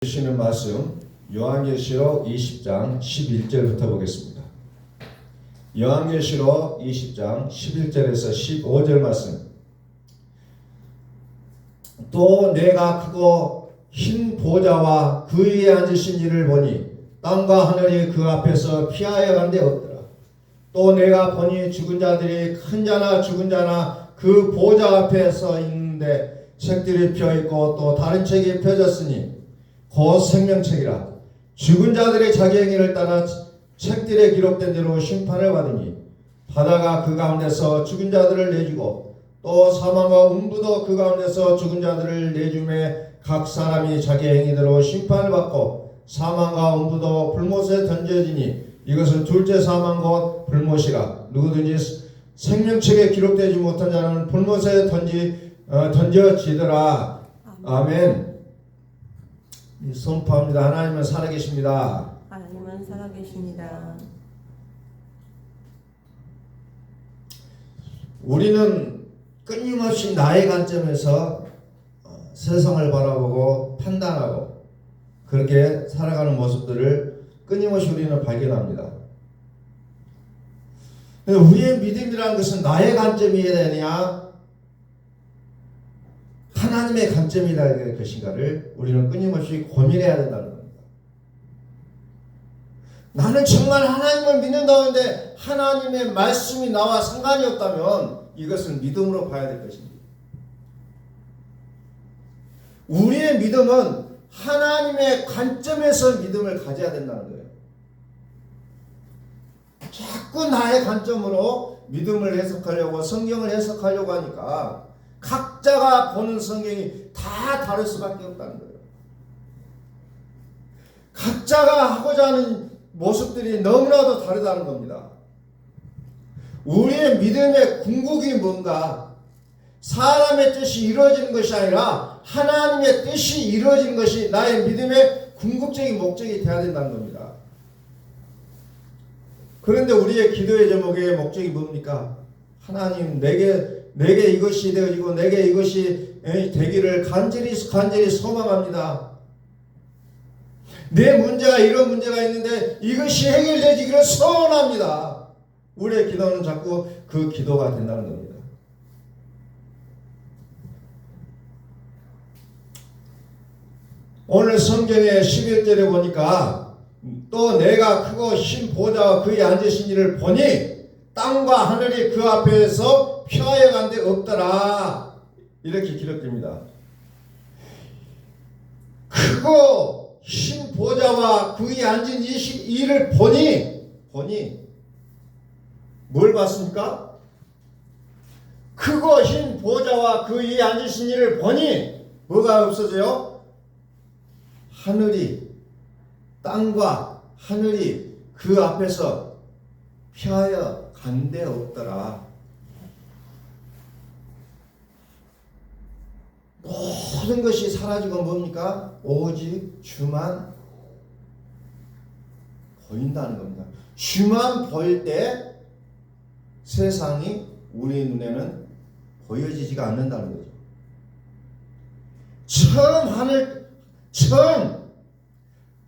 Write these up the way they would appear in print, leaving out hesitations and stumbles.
주시는 말씀 요한계시록 20장 11절부터 보겠습니다. 요한계시록 20장 11절에서 15절 말씀. 또 내가 크고 흰 보좌와 그 위에 앉으신 이를 보니 땅과 하늘이 그 앞에서 피하여 간 데 없더라. 또 내가 보니 죽은 자들이 큰 자나 죽은 자나 그 보좌 앞에 서 있는데 책들이 펴있고 또 다른 책이 펴졌으니 곧 생명책이라. 죽은 자들의 자기 행위를 따라 책들에 기록된 대로 심판을 받으니 바다가 그 가운데서 죽은 자들을 내주고 또 사망과 음부도 그 가운데서 죽은 자들을 내주매 각 사람이 자기 행위대로 심판을 받고 사망과 음부도 불못에 던져지니 이것은 둘째 사망 곧 불못이라. 누구든지 생명책에 기록되지 못한 자는 불못에 던져지더라. 아멘. 선포합니다. 하나님은 살아계십니다. 하나님은 살아계십니다. 우리는 끊임없이 나의 관점에서 세상을 바라보고 판단하고 그렇게 살아가는 모습들을 끊임없이 우리는 발견합니다. 우리의 믿음이라는 것은 나의 관점이어야 되냐 하나님의 관점이라 될 것인가를 우리는 끊임없이 고민해야 된다는 겁니다. 나는 정말 하나님을 믿는다는데 하나님의 말씀이 나와 상관이 없다면 이것을 믿음으로 봐야 될 것입니다. 우리의 믿음은 하나님의 관점에서 믿음을 가져야 된다는 거예요. 자꾸 나의 관점으로 믿음을 해석하려고 성경을 해석하려고 하니까 각자가 보는 성경이 다 다를 수밖에 없다는 거예요. 각자가 하고자 하는 모습들이 너무나도 다르다는 겁니다. 우리의 믿음의 궁극이 뭔가 사람의 뜻이 이루어지는 것이 아니라 하나님의 뜻이 이루어지는 것이 나의 믿음의 궁극적인 목적이 되어야 된다는 겁니다. 그런데 우리의 기도의 제목의 목적이 뭡니까? 하나님 내게 이것이 되어지고 내게 이것이 되기를 간절히 소망합니다. 내 문제가 이런 문제가 있는데 이것이 해결되기를 소원합니다. 우리의 기도는 자꾸 그 기도가 된다는 겁니다. 오늘 성경의 11절에 보니까 또 내가 크고 흰 보좌와 그에 앉으신 이를 보니 땅과 하늘이 그 앞에서 피하여 간 데 없더라. 이렇게 기록됩니다. 크고 흰 보좌와 그 위에 앉은 이를 보니 뭘 봤습니까? 크고 흰 보좌와 그 위에 앉으신 이를 보니 뭐가 없어져요? 땅과 하늘이 그 앞에서 피하여 간 데 없더라. 모든 것이 사라지고 뭡니까? 오직 주만 보인다는 겁니다. 주만 보일 때 세상이 우리 눈에는 보여지지가 않는다는 거죠.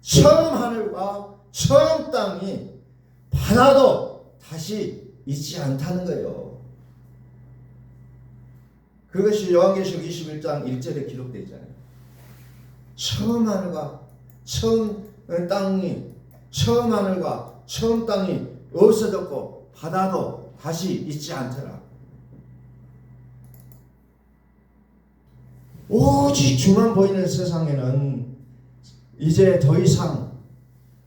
처음 하늘과 처음 땅이 바다도 다시 있지 않다는 거예요. 그것이 요한계시록 21장 1절에 기록되어 있잖아요. 처음 하늘과 처음 하늘과 처음 땅이 없어졌고 바다도 다시 있지 않더라. 오직 주만 보이는 세상에는 이제 더 이상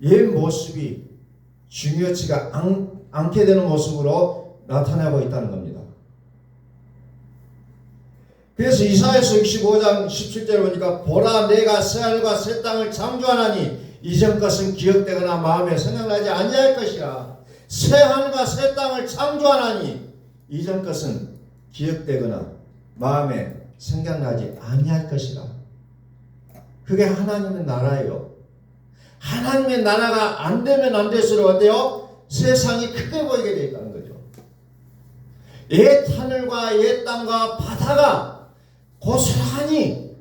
옛 모습이 중요치가 않게 되는 모습으로 나타나고 있다는 겁니다. 그래서 이사야서 65장 17절에 보니까 보라 내가 새하늘과 새 땅을 창조하나니 이전 것은 기억되거나 마음에 생각나지 아니할 것이라. 새하늘과 새 땅을 창조하나니 이전 것은 기억되거나 마음에 생각나지 아니할 것이라. 그게 하나님의 나라예요. 하나님의 나라가 안 되면 안 될수록 어때요? 세상이 크게 보이게 되어 있다는 거죠. 옛 하늘과 옛 땅과 바다가 고스란히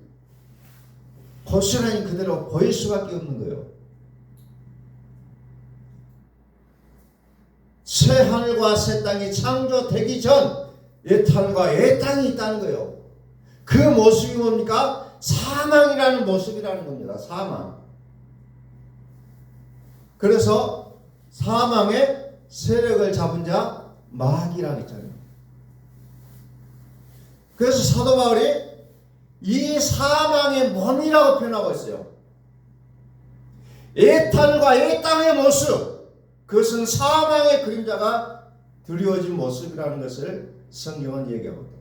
고스란히 그대로 보일 수밖에 없는 거예요. 새 하늘과 새 땅이 창조되기 전 옛하늘과 옛땅이 있다는 거예요. 그 모습이 뭡니까? 사망이라는 모습이라는 겁니다. 사망. 그래서 사망의 세력을 잡은 자 마귀라는 있잖아요. 그래서 사도 바울이 이 사망의 몸이라고 표현하고 있어요. 옛하늘과 옛땅의 모습, 그것은 사망의 그림자가 드리워진 모습이라는 것을 성경은 얘기하고 있다.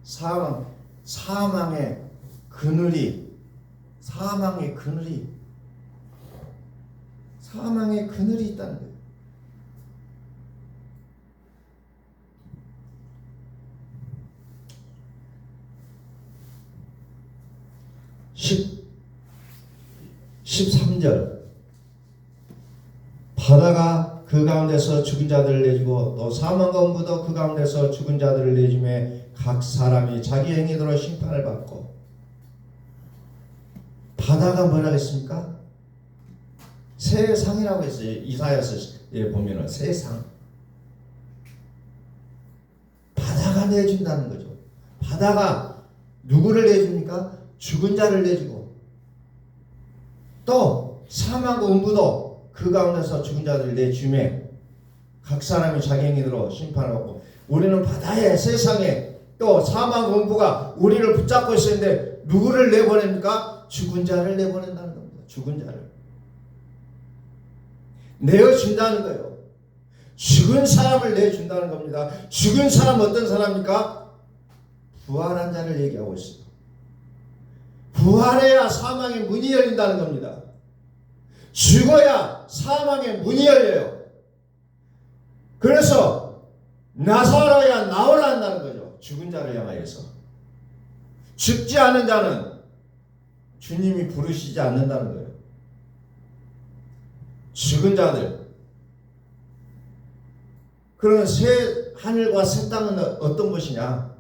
사망의 그늘이 있다는 거예요. 십 13절 바다가 그 가운데서 죽은 자들을 내주고 또 사망과 음부도 그 가운데서 죽은 자들을 내주매 각 사람이 자기 행위대로 심판을 받고. 바다가 뭐라고 했습니까? 세상이라고 했어요. 이사야서에 보면은 세상. 바다가 내준다는 거죠. 바다가 누구를 내줍니까? 죽은 자를 내주고 또 사망과 음부도 그 가운데서 죽은 자들을 내주매 각 사람이 자기 행위대로 심판하고. 우리는 바다에 세상에 또 사망과 음부가 우리를 붙잡고 있었는데 누구를 내보냅니까? 죽은 자를 내보낸다는 겁니다. 죽은 자를 내어준다는 거예요. 죽은 사람을 내준다는 겁니다. 죽은 사람 어떤 사람입니까? 부활한 자를 얘기하고 있어요. 부활해야 사망의 문이 열린다는 겁니다. 죽어야 사망의 문이 열려요. 그래서 나사로야 나오라 한다는 거죠. 죽은 자를 향하여서. 죽지 않은 자는 주님이 부르시지 않는다는 거예요. 죽은 자들. 그러면 새 하늘과 새 땅은 어떤 것이냐?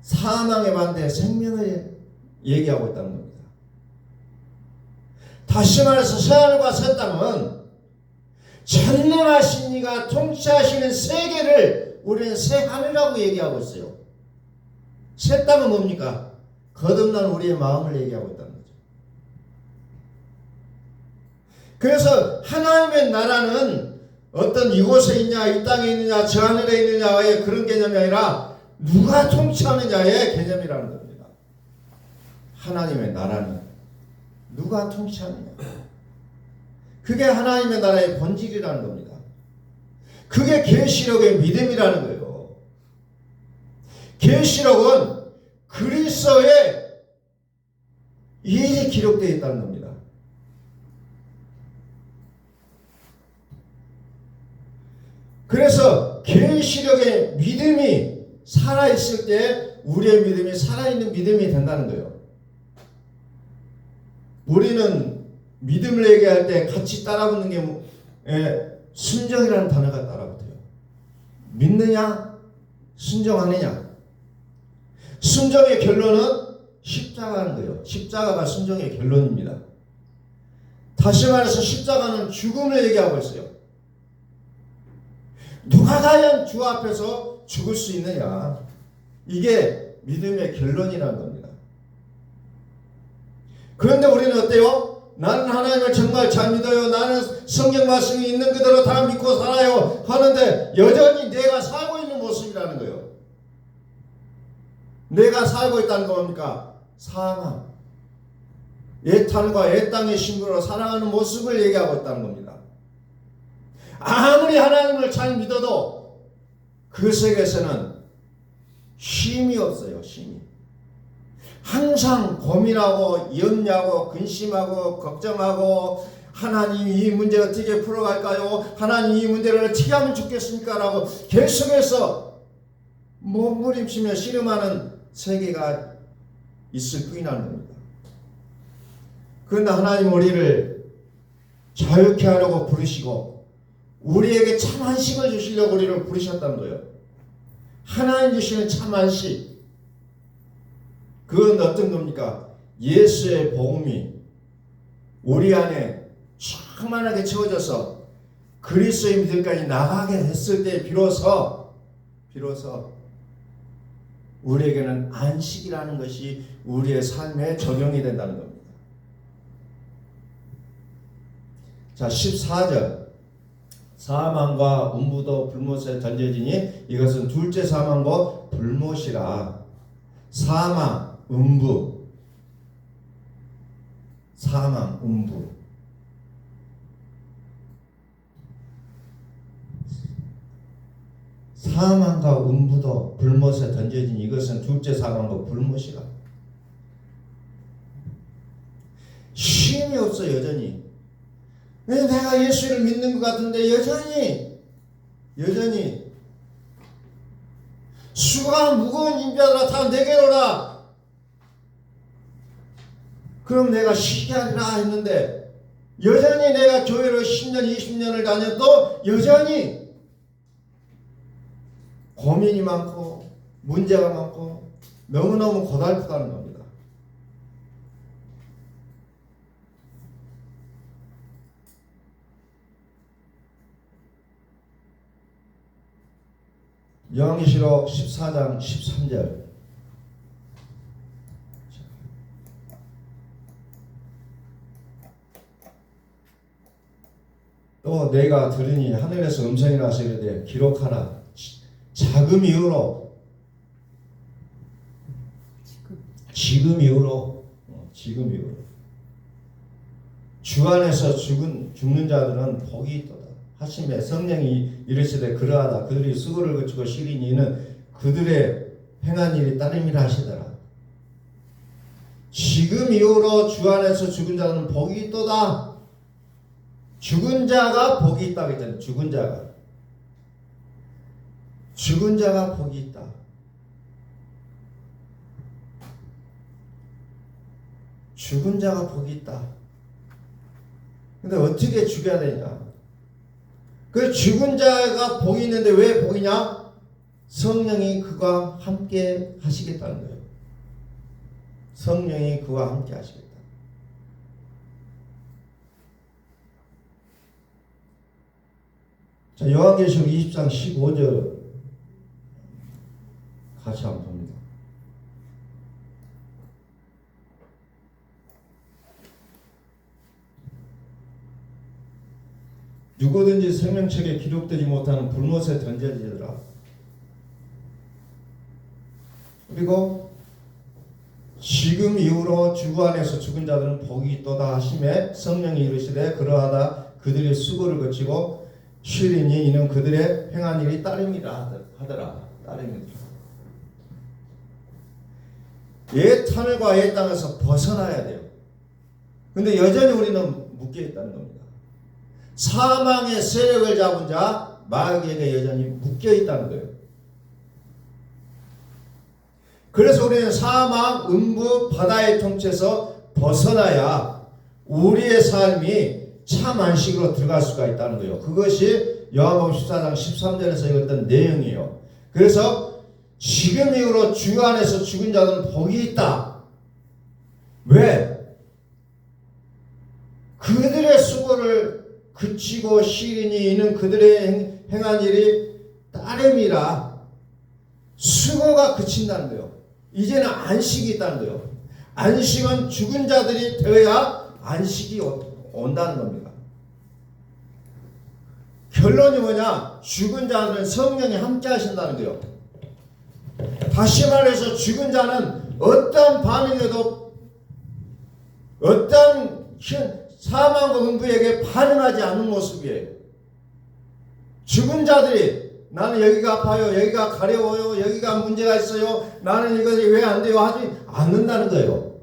사망의 반대 생명을 얘기하고 있다는 겁니다. 다시 말해서 새 하늘과 새 땅은 전능하신 이가 통치하시는 세계를 우리는 새 하늘이라고 얘기하고 있어요. 새 땅은 뭡니까? 거듭난 우리의 마음을 얘기하고 있다는 거죠. 그래서 하나님의 나라는 어떤 이곳에 있냐, 이 땅에 있느냐, 저 하늘에 있느냐의 그런 개념이 아니라 누가 통치하느냐의 개념이라는 겁니다. 하나님의 나라는 누가 통치하느냐. 그게 하나님의 나라의 본질이라는 겁니다. 그게 계시록의 믿음이라는 거예요. 계시록은 그리스도의 일이 기록되어 있다는 겁니다. 그래서 계시록의 믿음이 살아있을 때 우리의 믿음이 살아있는 믿음이 된다는 거예요. 우리는 믿음을 얘기할 때 같이 따라붙는 게 순종이라는 단어가 따라붙어요. 믿느냐? 순종하느냐? 순종의 결론은 십자가는 거예요. 십자가가 순종의 결론입니다. 다시 말해서 십자가는 죽음을 얘기하고 있어요. 누가 과연 주 앞에서 죽을 수 있느냐? 이게 믿음의 결론이라는 겁니다. 그런데 우리는 어때요? 나는 하나님을 정말 잘 믿어요. 나는 성경 말씀이 있는 그대로 다 믿고 살아요. 하는데 여전히 내가 살고 있는 모습이라는 거예요. 내가 살고 있다는 거 뭡니까? 사망. 옛하늘과 옛땅의 신부로 살아가는 모습을 얘기하고 있다는 겁니다. 아무리 하나님을 잘 믿어도 그 세계에서는 쉼이 없어요. 쉼이. 항상 고민하고 염려하고 근심하고 걱정하고 하나님 이 문제 어떻게 풀어갈까요? 하나님 이 문제를 어떻게 하면 좋겠습니까? 라고 계속해서 몸부림치며 씨름하는 세계가 있을 뿐이라는 겁니다. 그런데 하나님 우리를 자유케 하려고 부르시고 우리에게 참 안식을 주시려고 우리를 부르셨다는 거예요. 하나님 주시는 참 안식. 그건 어떤 겁니까? 예수의 복음이 우리 안에 충만하게 채워져서 그리스도의 믿음까지 나가게 했을 때 비로소 우리에게는 안식이라는 것이 우리의 삶에 적용이 된다는 겁니다. 자, 14절. 사망과 음부도 불못에 던져지니 이것은 둘째 사망과 불못이라. 사망, 음부. 사망, 음부. 사망과 음부도 불못에 던져진 이것은 둘째 사망과 불못이라. 쉼이 없어 여전히. 내가 예수를 믿는 것 같은데 여전히 수가 무거운 인자들아 다 내게로 오라. 그럼 내가 쉬게 하리라 했는데 여전히 내가 교회를 10년 20년을 다녀도 여전히 고민이 많고 문제가 많고 너무너무 고달프다는 겁니다. 요한계시록 14장 13절. 또 내가 들으니 하늘에서 음성이 나서 이르되 기록하라. 지금 이후로 주 안에서 죽는 자들은 복이 있도다 하시매 성령이 이르시되 그러하다. 그들이 수고를 거치고 시리니 이는 그들의 행한 일이 따름이라 하시더라. 지금 이후로 주 안에서 죽은 자는 복이 있도다. 죽은 자가 복이 있다고 했잖아요. 죽은 자가 복이 있다. 죽은 자가 복이 있다. 근데 어떻게 죽여야 되냐? 그 죽은 자가 복이 있는데 왜 복이냐? 성령이 그와 함께 하시겠다는 거예요. 성령이 그와 함께 하시겠다. 자, 요한계시록 20장 15절 같이 한번 봅니다. 누구든지 생명책에 기록되지 못하는 불못에 던져지더라. 그리고 지금 이후로 주 안에서 죽은 자들은 복이 있도다 하심에 성령이 이르시되 그러하다. 그들의 수고를 거치고 쉬리니 이는 그들의 행한 일이 따름이라 하더라. 따름이더라. 옛 하늘과 옛 땅에서 벗어나야 돼요. 근데 여전히 우리는 묶여 있다는 겁니다. 사망의 세력을 잡은 자 마귀에게 여전히 묶여 있다는 거예요. 그래서 우리는 사망, 음부, 바다의 통치에서 벗어나야 우리의 삶이 참 안식으로 들어갈 수가 있다는 거예요. 그것이 요한복음 14장 13절에서 읽었던 내용이에요. 그래서 지금 이후로 주 안에서 죽은 자들은 복이 있다. 왜? 그들의 수고를 그치고 쉬리니 이는 그들의 행한 일이 따름이라. 수고가 그친다는 거예요. 이제는 안식이 있다는 거예요. 안식은 죽은 자들이 되어야 안식이 온다는 겁니다. 결론이 뭐냐? 죽은 자들은 성령이 함께 하신다는 거예요. 다시 말해서 죽은 자는 어떤 반응에도 어떤 사망과 음부에게 반응하지 않는 모습이에요. 죽은 자들이 나는 여기가 아파요, 여기가 가려워요, 여기가 문제가 있어요, 나는 이것이 왜 안 돼요 하지 않는다는 거예요.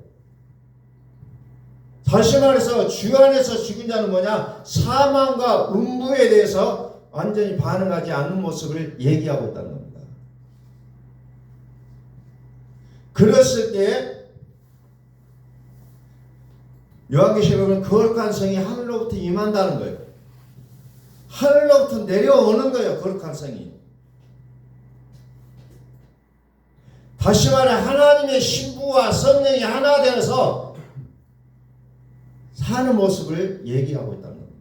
다시 말해서 주 안에서 죽은 자는 뭐냐? 사망과 음부에 대해서 완전히 반응하지 않는 모습을 얘기하고 있다는 겁니다. 그랬을 때 요한계시록은 거룩한 성이 하늘로부터 임한다는 거예요. 하늘로부터 내려오는 거예요. 거룩한 성이. 다시 말해 하나님의 신부와 성령이 하나 되어서 사는 모습을 얘기하고 있다는 겁니다.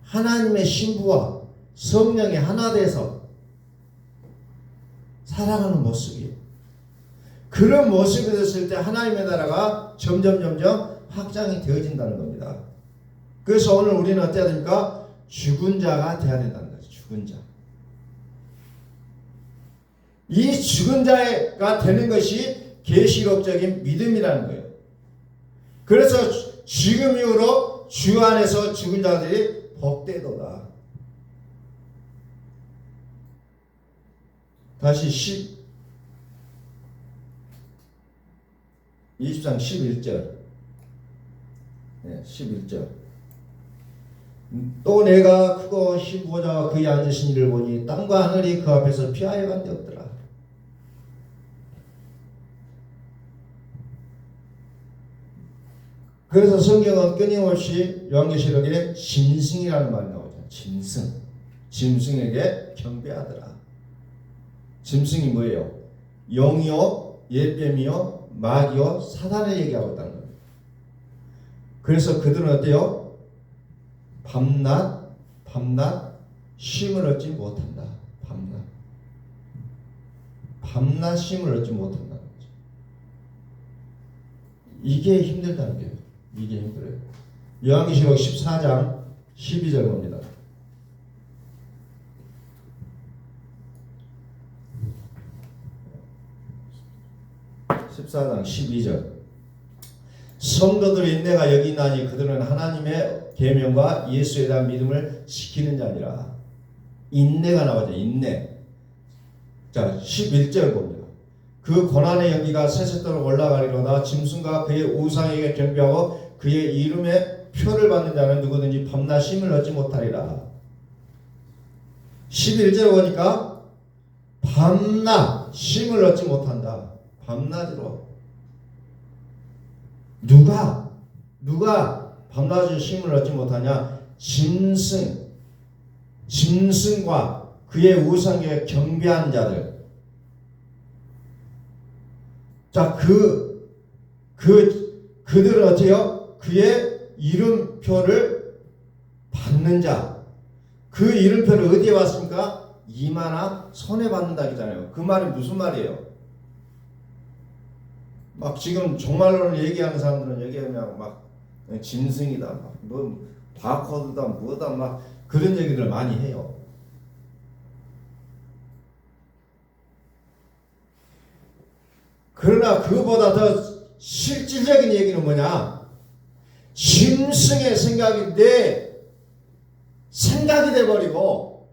하나님의 신부와 성령이 하나 돼서 살아가는 모습이에요. 그런 모습이 됐을 때 하나님의 나라가 점점 확장이 되어진다는 겁니다. 그래서 오늘 우리는 어때야 됩니까? 죽은 자가 되어야 된다는 거죠. 죽은 자. 이 죽은 자가 되는 것이 계시록적인 믿음이라는 거예요. 그래서 지금 이후로 주 안에서 죽은 자들이 복되도다. 다시 20장 11절. 11절. 또 내가 크고 흰 보좌와 그에 앉으신 이를 보니 땅과 하늘이 그 앞에서 피하여 간 데 없더라. 그래서 성경은 끊임없이 요한계시록에 짐승이라는 말이 나오죠. 짐승. 짐승에게 경배하더라. 짐승이 뭐예요? 영이요, 예뱀이요, 마귀요, 사단을 얘기하고 있다는 겁니다. 그래서 그들은 어때요? 밤낮 쉼을 얻지 못한다. 밤낮 쉼을 얻지 못한다는 거죠. 이게 힘들다는 거예요. 이게 힘들어요. 요한계시록 14장 12절 봅니다. 14장 12절. 성도들의 인내가 여기 있나니 그들은 하나님의 계명과 예수에 대한 믿음을 지키는 자니라. 인내가 나오죠. 인내. 자, 11절 봅니다. 그 고난의 연기가 새새도록 올라가리로다. 짐승과 그의 우상에게 경배하고 그의 이름에 표를 받는 자는 누구든지 밤낮 쉼을 얻지 못하리라. 11절 보니까 밤낮 쉼을 얻지 못한다. 밤낮으로 누가 밤낮으로 쉼을 얻지 못하냐? 짐승과 그의 우상에 경배한 자들. 자, 그들은 어때요? 그의 이름표를 받는 자. 그 이름표를 어디에 받습니까? 이마나 손에 받는다 했잖아요. 그 말이 무슨 말이에요? 막 지금 종말론을 얘기하는 사람들은 얘기하면 막 짐승이다, 막 뭐 바코드다, 뭐다, 막 그런 얘기를 많이 해요. 그러나 그보다 더 실질적인 얘기는 뭐냐? 짐승의 생각이 내 생각이 돼버리고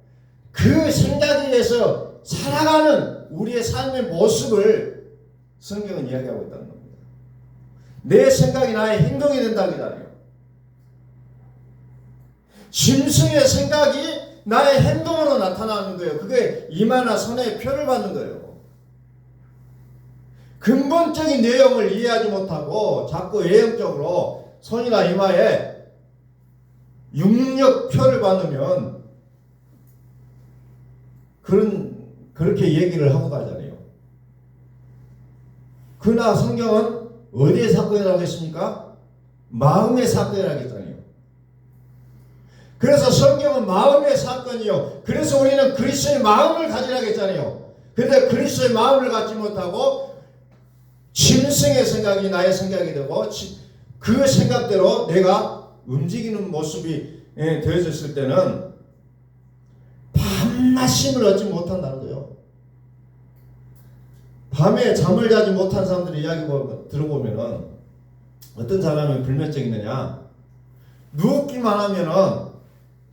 그 생각에 의해서 살아가는 우리의 삶의 모습을 성경은 이야기하고 있다는 겁니다. 내 생각이 나의 행동이 된다고 하잖아요. 짐승의 생각이 나의 행동으로 나타나는 거예요. 그게 이마나 손에 표를 받는 거예요. 근본적인 내용을 이해하지 못하고 자꾸 외형적으로 손이나 이마에 육력표를 받으면 그렇게 얘기를 하고 가잖아요. 그러나 성경은 어디에 사건이라고 했습니까? 마음의 사건이라고 했잖아요. 그래서 성경은 마음의 사건이요. 그래서 우리는 그리스도의 마음을 가지라고 했잖아요. 그런데 그리스도의 마음을 갖지 못하고 짐승의 생각이 나의 생각이 되고 그 생각대로 내가 움직이는 모습이 되어졌을 때는 밤낮 쉼을 얻지 못한다는 거예요. 밤에 잠을 자지 못한 사람들의 이야기 들어보면은 어떤 사람이 불면증이느냐, 누웠기만 하면은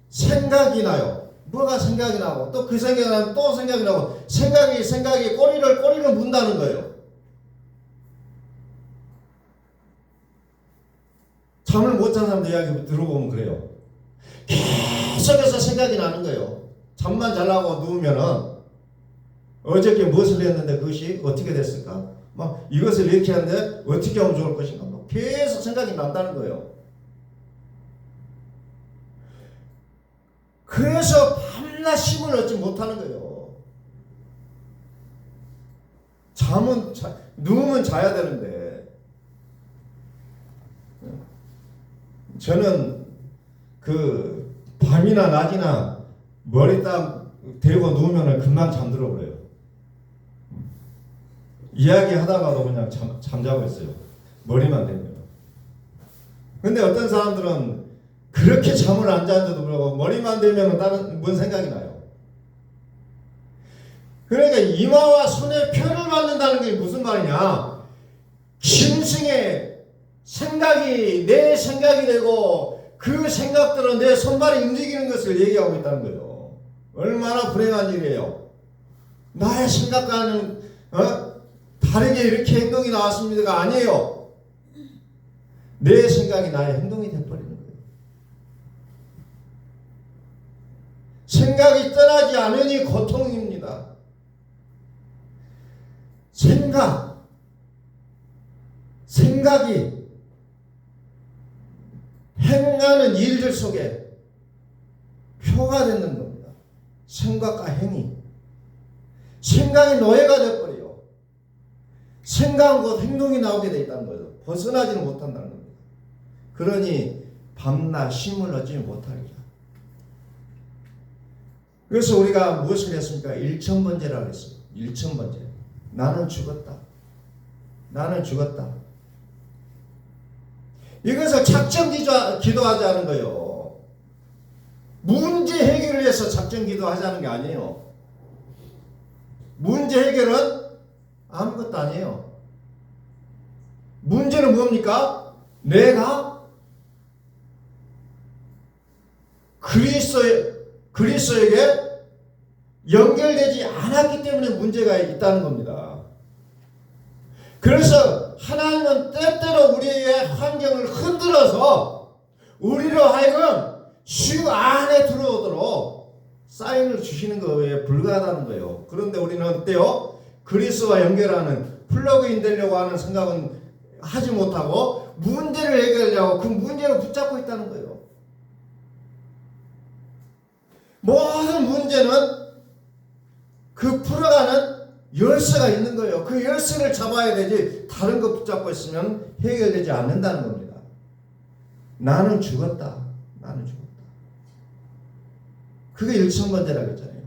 생각이 나요. 뭐가 생각이 나고 또 그 생각이 나면 또 생각이 나고 생각이 꼬리를 문다는 거예요. 잠을 못 잔 사람들 이야기 들어보면 그래요. 계속해서 생각이 나는 거예요. 잠만 자려고 누우면은 어저께 무엇을 했는데 그것이 어떻게 됐을까? 막 이것을 이렇게 하는데 어떻게 하면 좋을 것인가? 막 계속 생각이 난다는 거예요. 그래서 밤낮 쉼을 얻지 못하는 거예요. 누우면 자야 되는데 저는 그 밤이나 낮이나 머리 딱 대고 누우면 금방 잠들어 버려요. 이야기하다가도 그냥 잠자고 있어요. 머리만 대면. 근데 어떤 사람들은 그렇게 잠을 안 자는데도 불구하고 머리만 대면 다른 뭔 생각이 나요. 그러니까 이마와 손에 표를 받는다는 게 무슨 말이냐? 짐승의 생각이 내 생각이 되고 그 생각대로 내 손발이 움직이는 것을 얘기하고 있다는 거예요. 얼마나 불행한 일이에요. 나의 생각과는 다르게 이렇게 행동이 나왔습니다가 아니에요. 내 생각이 나의 행동이 돼버리는 거예요. 생각이 떠나지 않으니 고통입니다. 생각이 행하는 일들 속에 표가 되는 겁니다. 생각과 행위. 생각이 노예가 되어버려요. 생각은 곧 행동이 나오게 돼 있다는 거죠. 벗어나지는 못한다는 겁니다. 그러니 밤낮 쉼을 얻지 못하리라. 그래서 우리가 무엇을 했습니까? 일천번제라고 했어요. 일천번제. 나는 죽었다. 나는 죽었다. 이것을 작정 기도하자는 거예요. 문제 해결을 위해서 작정 기도하자는 게 아니에요. 문제 해결은 아무것도 아니에요. 문제는 뭡니까? 내가 그리스도에게 연결되지 않았기 때문에 문제가 있다는 겁니다. 그래서 하나님은 때때로 우리의 환경을 흔들어서 우리로 하여금 주 안에 들어오도록 사인을 주시는 거에 불과하다는 거예요. 그런데 우리는 어때요? 그리스도와 연결하는 플러그인 되려고 하는 생각은 하지 못하고 문제를 해결하려고 그 문제를 붙잡고 있다는 거예요. 모든 문제는 그 풀어가는 열쇠가 있는 거예요. 그 열쇠를 잡아야 되지 다른 거 붙잡고 있으면 해결되지 않는다는 겁니다. 나는 죽었다. 나는 죽었다. 그게 일천번제라고 했잖아요.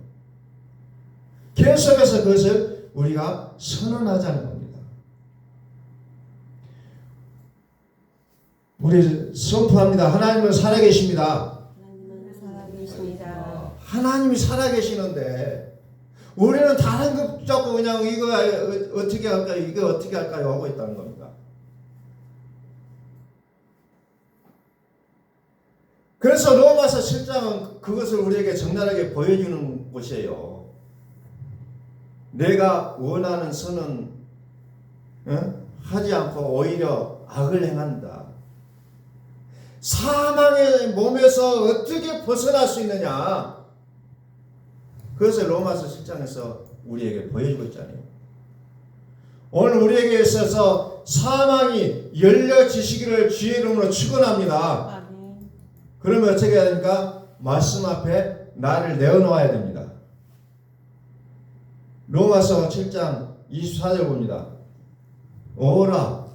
계속해서 그것을 우리가 선언하자는 겁니다. 우리 선포합니다. 하나님은 살아계십니다. 하나님은 살아계십니다. 하나님이 살아계시는데 우리는 다른 것 붙잡고 그냥 이거 어떻게 할까요? 이거 어떻게 할까요? 하고 있다는 겁니다. 그래서 로마서 7장은 그것을 우리에게 적나라하게 보여주는 곳이에요. 내가 원하는 선은 하지 않고 오히려 악을 행한다. 사망의 몸에서 어떻게 벗어날 수 있느냐? 그것을 로마서 7장에서 우리에게 보여주고 있잖아요. 오늘 우리에게 있어서 사망이 열려지시기를 주의 이름으로 축원합니다. 아멘. 그러면 어떻게 해야 됩니까? 말씀 앞에 나를 내어놓아야 됩니다. 로마서 7장 24절 봅니다. 오라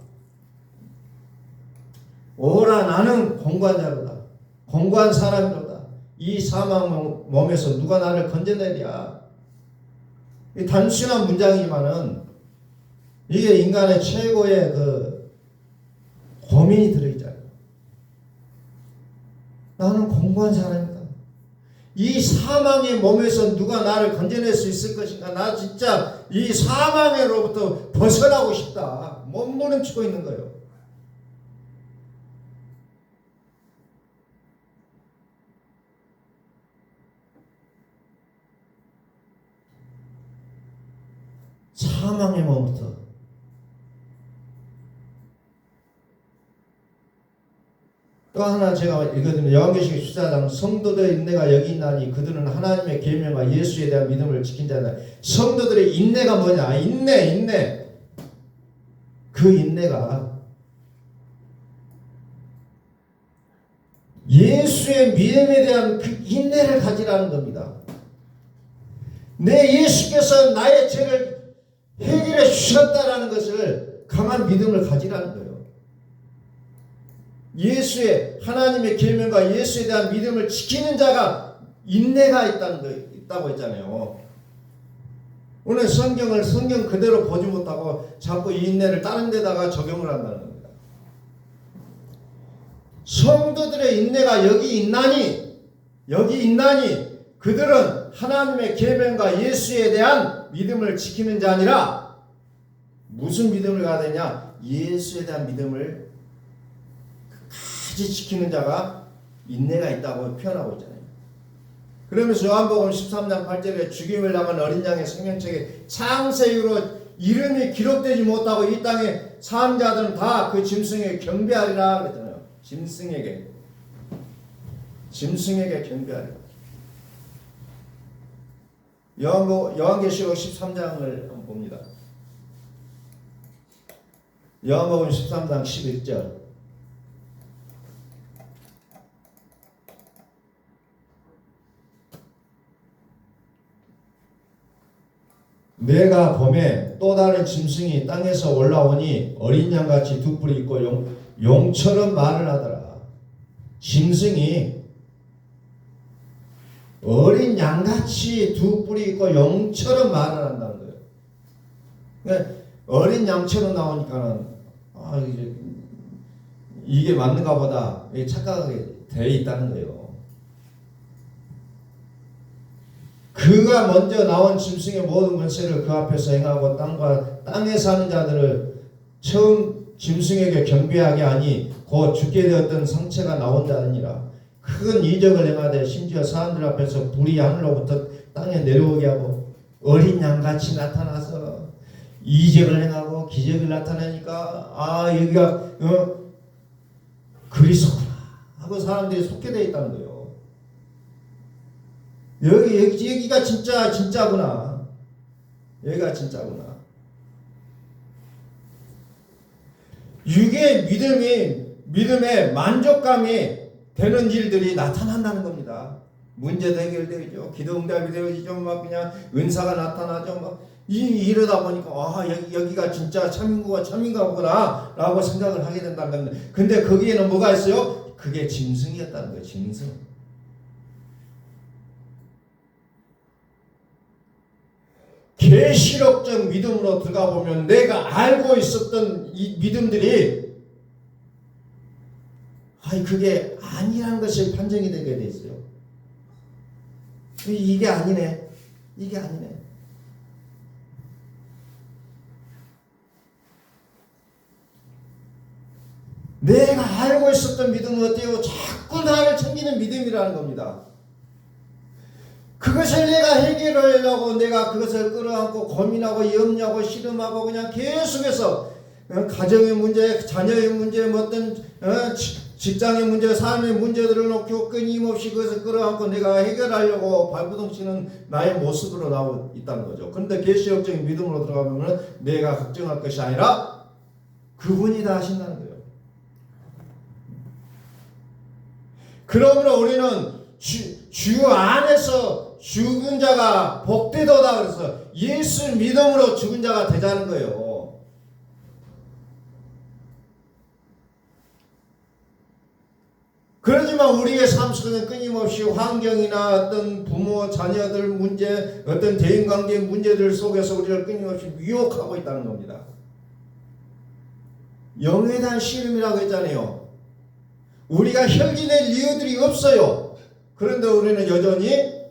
나는 공고한 공고한 사람이로다. 이 사망 몸에서 누가 나를 건져내랴. 이 단순한 문장이지만은 이게 인간의 최고의 그 고민이 들어있잖아요. 나는 공고한 사람이다. 이 사망의 몸에서 누가 나를 건져낼 수 있을 것인가? 나 진짜 이 사망으로부터 벗어나고 싶다. 몸부림치고 있는 거예요. 사망의 몸부터. 또 하나 제가 읽거든요. 요한계시록 14장 성도들의 인내가 여기 있나니 그들은 하나님의 계명과 예수에 대한 믿음을 지킨 자다. 성도들의 인내가 뭐냐? 인내. 그 인내가 예수의 믿음에 대한 그 인내를 가지라는 겁니다. 내 예수께서 나의 죄를 해결해 주셨다라는 것을 강한 믿음을 가지라는 거예요. 예수의 하나님의 계명과 예수에 대한 믿음을 지키는 자가 인내가 있다고 했잖아요. 오늘 성경 그대로 보지 못하고 자꾸 이 인내를 다른 데다가 적용을 한다는 겁니다. 성도들의 인내가 여기 있나니 그들은 하나님의 계명과 예수에 대한 믿음을 지키는 자 아니라 무슨 믿음을 가야 되냐? 예수에 대한 믿음을 끝까지 지키는 자가 인내가 있다고 표현하고 있잖아요. 그러면서 요한복음 13장 8절에 죽임을 당한 어린 양의 생명책에 창세 이후로 이름이 기록되지 못하고 이 땅에 사는 자들은 다 그 짐승에게 경배하리라 그랬잖아요. 짐승에게 경배하리라. 요한계시록 13장을 한번 봅니다. 요한복음 13장 11절. 내가 봄에 또 다른 짐승이 땅에서 올라오니 어린 양같이 두 뿔이 있고 용처럼 말을 하더라. 짐승이 어린 양같이 두 뿔이 있고 용처럼 말을 한다는 거예요. 그러니까 어린 양처럼 나오니까는 이게 맞는가 보다 착각하게 돼 있다는 거예요. 그가 먼저 나온 짐승의 모든 권세를 그 앞에서 행하고 땅에 사는 자들을 처음 짐승에게 경배하게 하니 곧 죽게 되었던 성체가 나온 자니라. 큰 이적을 행하되 심지어 사람들 앞에서 불이 하늘로부터 땅에 내려오게 하고 어린 양같이 나타나서 이적을 행하고 기적을 나타내니까 여기가 그리스도구나 하고 사람들이 속게 되어 있다는 거예요. 여기가 진짜구나. 여기가 진짜구나. 육의 믿음의 만족감이 되는 일들이 나타난다는 겁니다. 문제도 해결되죠. 기도 응답이 되어지죠. 막 그냥 은사가 나타나죠. 막 이러다 보니까 여기가 진짜 참인가 보구나 라고 생각을 하게 된다는 겁니다. 근데 거기에는 뭐가 있어요? 그게 짐승이었다는 거예요. 짐승. 계시록적 믿음으로 들어가 보면 내가 알고 있었던 이 믿음들이 그게 아니라는 것이 판정이 되게 돼 있어요. 이게 아니네. 내가 알고 있었던 믿음은 어때요? 자꾸 나를 챙기는 믿음이라는 겁니다. 그것을 내가 해결하려고 내가 그것을 끌어안고 고민하고 염려하고 씨름하고 그냥 계속해서 가정의 문제, 자녀의 문제, 어떤 직장의 문제, 삶의 문제들을 놓고 끊임없이 그것을 끌어안고 내가 해결하려고 발부둥치는 나의 모습으로 나오고 있다는 거죠. 그런데 계시록적인 믿음으로 들어가면 내가 걱정할 것이 아니라 그분이 다 하신다는 거예요. 그러므로 우리는 주 안에서 죽은 자가 복되도다 그래서 예수 믿음으로 죽은 자가 되자는 거예요. 그러지만 우리의 삶 속에는 끊임없이 환경이나 어떤 부모, 자녀들 문제, 어떤 대인관계 문제들 속에서 우리를 끊임없이 미혹하고 있다는 겁니다. 영에 대한 씨름이라고 했잖아요. 우리가 혈기낼 이유들이 없어요. 그런데 우리는 여전히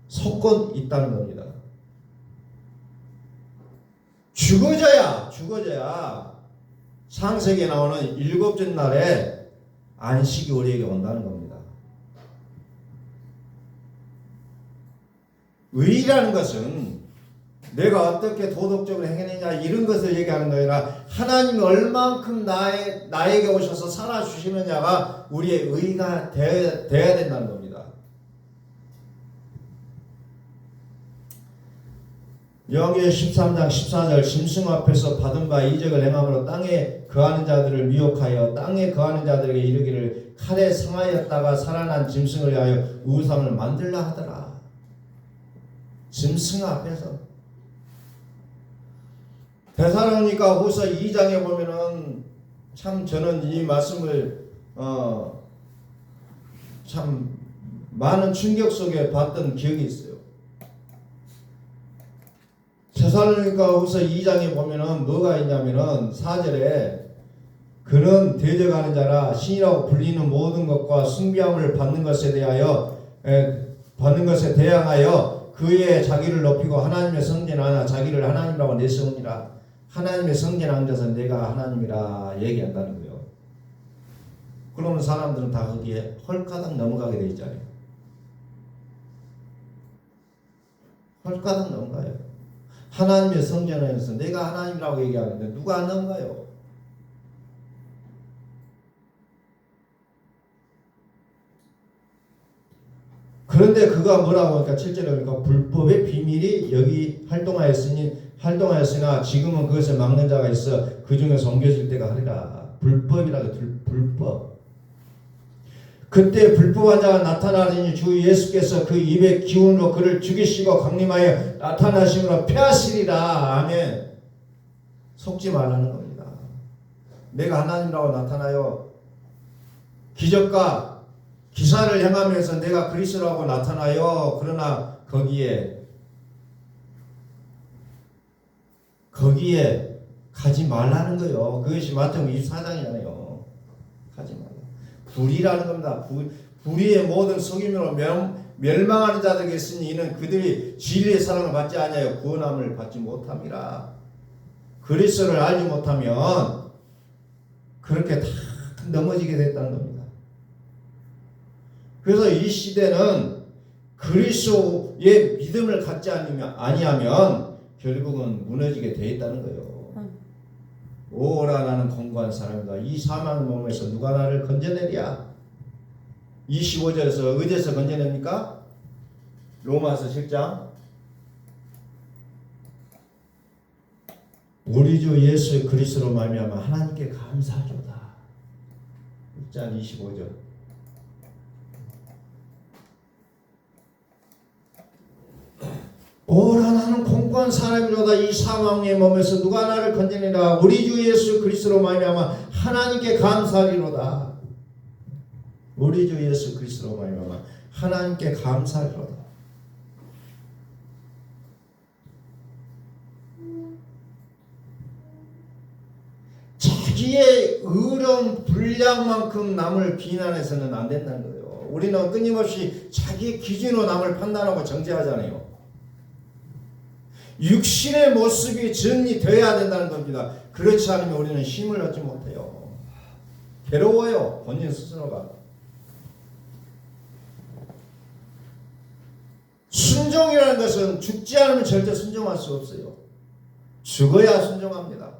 속고 있다는 겁니다. 죽어져야 창세기에 나오는 일곱째 날에 안식이 우리에게 온다는 겁니다. 의라는 것은 내가 어떻게 도덕적으로 행했느냐 이런 것을 얘기하는 게 아니라 하나님이 얼만큼 나에게 오셔서 살아주시느냐가 우리의 의가 되어야 된다는 겁니다. 요한계시록 13장 14절 짐승 앞에서 받은 바 이적을 행함으로 땅에 거하는 자들을 미혹하여 땅에 거하는 자들에게 이르기를 칼에 상하였다가 살아난 짐승을 위하여 우상을 만들라 하더라. 짐승 앞에서 데살로니가 후서 2장에 보면은 참 저는 이 말씀을 참 많은 충격 속에 봤던 기억이 있어요. 데살로니가 후서 2장에 보면은 뭐가 있냐면은 4절에 그는 대적하는 자라 신이라고 불리는 모든 것과 숭배함을 받는 것에 대항하여 그의 자기를 높이고 하나님의 성전하나 자기를 하나님이라고 내세우니라. 하나님의 성전 앉아서 내가 하나님이라 얘기한다는 거예요. 그러면 사람들은 다 거기에 헐가닥 넘어가게 돼 있잖아요. 헐가닥 넘어가요. 하나님의 성전에서 내가 하나님이라고 얘기하는데 누가 안 넘어가요? 그런데 그가 뭐라고 하니까 7절에 보니까 불법의 비밀이 여기 활동하였으나 지금은 그것을 막는 자가 있어 그 중에서 옮겨질 때가 하리라. 불법이라고 불법. 그때 불법한 자가 나타나더니 주 예수께서 그 입의 기운으로 그를 죽이시고 강림하여 나타나심으로 폐하시리라. 아멘. 속지 말라는 겁니다. 내가 하나님이라고 나타나요. 기적과 기사를 행하면서 내가 그리스도라고 나타나요. 그러나 거기에 가지 말라는 거예요. 그것이 마태복음 24장이잖아요. 가지 말라. 불의라는 겁니다. 불의의 모든 속임으로 멸망하는 자들이 있으니 이는 그들이 진리의 사랑을 받지 아니하여 구원함을 받지 못함이라. 그리스도를 알지 못하면 그렇게 다 넘어지게 됐다는 겁니다. 그래서 이 시대는 그리스도의 믿음을 갖지 아니하면 결국은 무너지게 돼 있다는 거예요. 오라 나는 공고한 사람이다. 이 사망의 몸에서 누가 나를 건져내랴. 25절에서 어디에서 건져냅니까? 로마서 7장. 우리 주 예수 그리스도로 말미암아 하나님께 감사하도다. 1장 25절. 오라 나는 공고한 사람이로다. 이 사망의 몸에서 누가 나를 건져내라. 우리 주 예수 그리스도로 말미암아 하나님께 감사하리로다. 우리 주 예수 그리스도로 말미암아 하나님께 감사하리로다. 자기의 의로운 분량만큼 남을 비난해서는 안 된다는 거예요. 우리는 끊임없이 자기의 기준으로 남을 판단하고 정죄하잖아요. 육신의 모습이 정리되어야 된다는 겁니다. 그렇지 않으면 우리는 힘을 얻지 못해요. 괴로워요. 본인 스스로가. 순종이라는 것은 죽지 않으면 절대 순종할 수 없어요. 죽어야 순종합니다.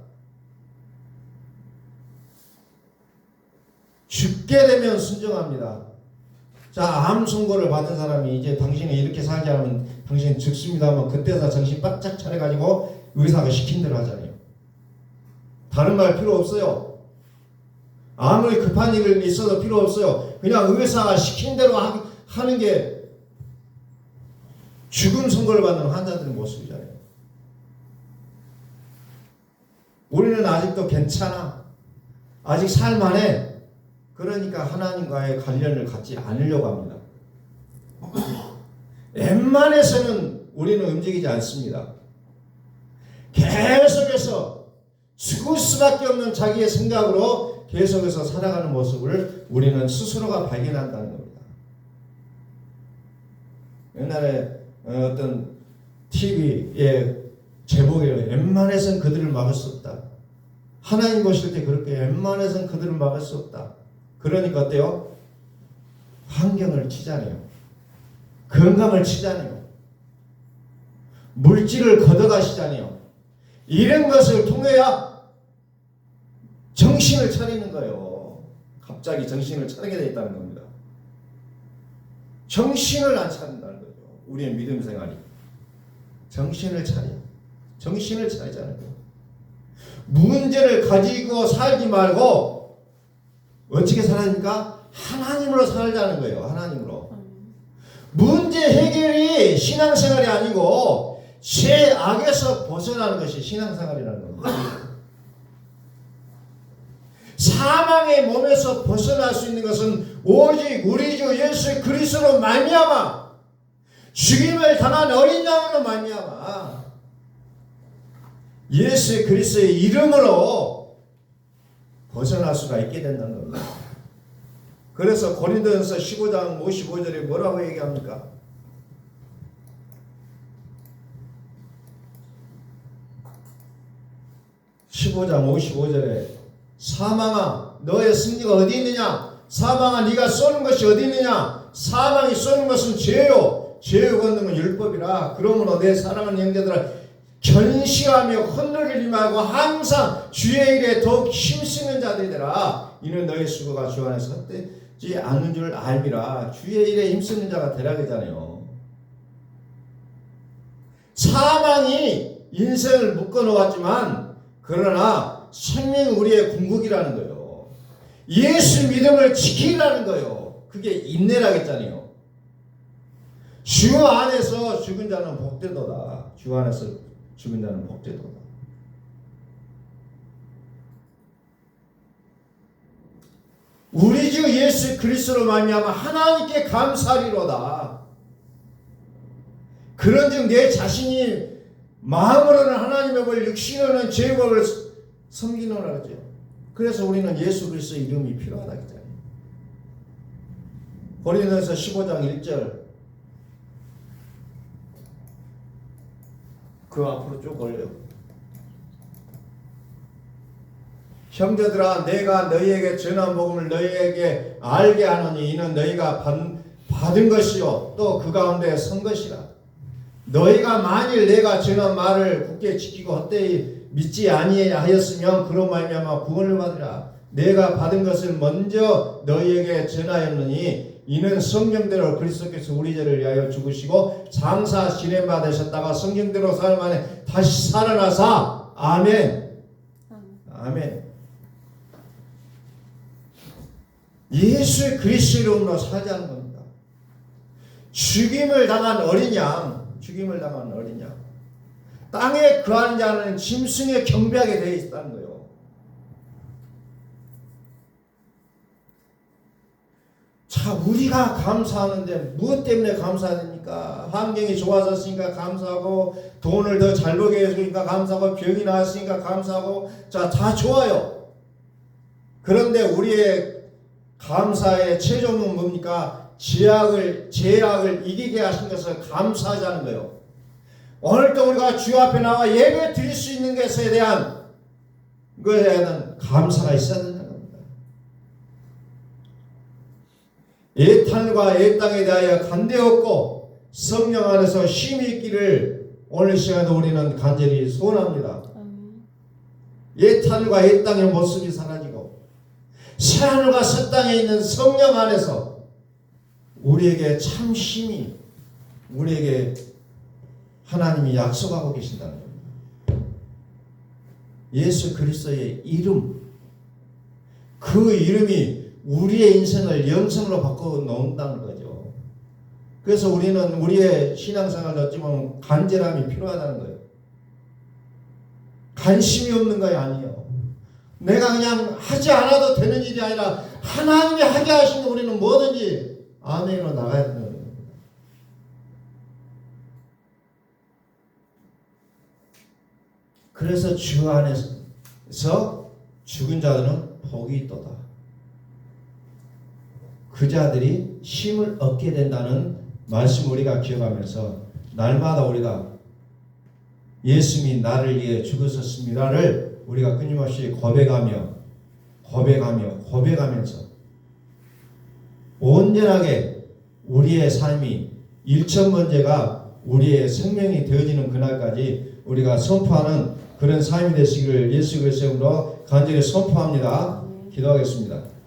죽게 되면 순종합니다. 자, 암 선고를 받은 사람이 이제 당신이 이렇게 살지 않으면 당신 죽습니다 하면 그때서 정신 바짝 차려가지고 의사가 시킨 대로 하잖아요. 다른 말 필요 없어요. 아무리 급한 일이 있어도 필요 없어요. 그냥 의사가 시킨 대로 하는 게 죽음 선고를 받는 환자들의 모습이잖아요. 우리는 아직도 괜찮아. 아직 살만해. 그러니까 하나님과의 관련을 갖지 않으려고 합니다. 웬만해서는 우리는 움직이지 않습니다. 계속해서 죽을 수밖에 없는 자기의 생각으로 계속해서 살아가는 모습을 우리는 스스로가 발견한다는 겁니다. 옛날에 어떤 TV의 제목에 웬만해서는 그들을 막을 수 없다. 하나님 보실 때 그렇게 웬만해서는 그들을 막을 수 없다. 그러니까 어때요? 환경을 치잖아요. 건강을 치잖아요. 물질을 걷어가시잖아요. 이런 것을 통해야 정신을 차리는 거예요. 갑자기 정신을 차리게 되어 있다는 겁니다. 정신을 안 차린다는 거죠. 우리의 믿음 생활이. 정신을 차리자는 거예요. 문제를 가지고 살지 말고 어떻게 살아니까? 하나님으로 살자는 거예요. 하나님으로. 문제 해결이 신앙생활이 아니고 죄악에서 벗어나는 것이 신앙생활이라는 겁니다. 사망의 몸에서 벗어날 수 있는 것은 오직 우리 주 예수 그리스도로 말미암아 죽임을 당한 어린 양으로 말미암아 예수 그리스도의 이름으로 벗어날 수가 있게 된다는 겁니다. 그래서 고린도전서 15장 55절에 뭐라고 얘기합니까? (15장 55절에) 사망아 너의 승리가 어디 있느냐? 사망아 네가 쏘는 것이 어디 있느냐? 사망이 쏘는 것은 죄요 죄의 권능은 율법이라. 그러므로 내 사랑하는 형제들아 견시하며 헛놀이를 임하고 항상 주의 일에 더욱 힘쓰는 자들이 되라. 이는 너의 수고가 주 안에서 헛되지 않는 줄 알미라. 주의 일에 힘쓰는 자가 되라 그러잖아요. 사망이 인생을 묶어놓았지만 그러나 생명이 우리의 궁극이라는 거예요. 예수 믿음을 지키라는 거예요. 그게 인내라겠잖아요. 주 안에서 죽은 자는 복되도다. 주 안에서 죽은 자는 복되도다. 우리 주 예수 그리스도로 말미암아 하나님께 감사하리로다. 그런즉 내 자신이 마음으로는 하나님의 법, 육신으로는 죄의 법을 섬기노라 하죠. 그래서 우리는 예수 그리스도의 이름이 필요하다 했잖아요. 고린도전서 15장 1절 그 앞으로 쭉 올려요. 형제들아 내가 너희에게 전한 복음을 너희에게 알게 하노니 이는 너희가 받은 것이요 또 그 가운데 선 것이라. 너희가 만일 내가 전한 말을 굳게 지키고 헛되이 믿지 아니하였으면 그로 말미암아 구원을 받으라. 내가 받은 것을 먼저 너희에게 전하였느니 이는 성령대로 그리스도께서 우리 죄를 위하여 죽으시고 장사 지냄바 되셨다가 성령대로 사흘 만에 다시 살아나사. 아멘. 아멘. 예수 그리스도 이름으로 살자는 겁니다. 죽임을 당한 어린 양, 죽임을 당한 어린 양. 땅에 거하는 자는 짐승의 경배하게 되어 있다는 거예요. 자, 우리가 감사하는데 무엇 때문에 감사합니까? 환경이 좋아졌으니까 감사하고, 돈을 더 잘 벌게 해주니까 감사하고, 병이 나았으니까 감사하고, 자, 다 좋아요. 그런데 우리의 감사의 최종은 뭡니까? 죄악을 이기게 하신 것을 감사하자는 거예요. 오늘도 우리가 주 앞에 나와 예배 드릴 수 있는 것에 대한 그에 대한 감사가 있어야 된다는 겁니다. 애탄과 애땅에 대하여 간대없고 성령 안에서 쉼이 있기를 오늘 시간에 우리는 간절히 소원합니다. 애탄과 애땅의 모습이 사라지고 새하늘과 새 땅에 있는 성령 안에서 우리에게 참 쉼이, 우리에게 하나님이 약속하고 계신다는 겁니다. 예수 그리스도의 이름, 그 이름이 우리의 인생을 영생으로 바꿔 놓는다는 거죠. 그래서 우리는 우리의 신앙생활을 어찌 보면 간절함이 필요하다는 거예요. 관심이 없는 거 아니에요. 내가 그냥 하지 않아도 되는 일이 아니라 하나님이 하게 하시면 우리는 뭐든지 아멘으로 나가야 된다는 겁니다. 그래서 주 안에서 죽은 자들은 복이 있도다. 그 자들이 힘을 얻게 된다는 말씀 우리가 기억하면서 날마다 우리가 예수님이 나를 위해 죽으셨습니다를 우리가 끊임없이 고백하면서 온전하게 우리의 삶이 1,000번째가 우리의 생명이 되어지는 그날까지 우리가 선포하는 그런 삶이 되시기를 예수 그리스도로 간절히 선포합니다. 기도하겠습니다.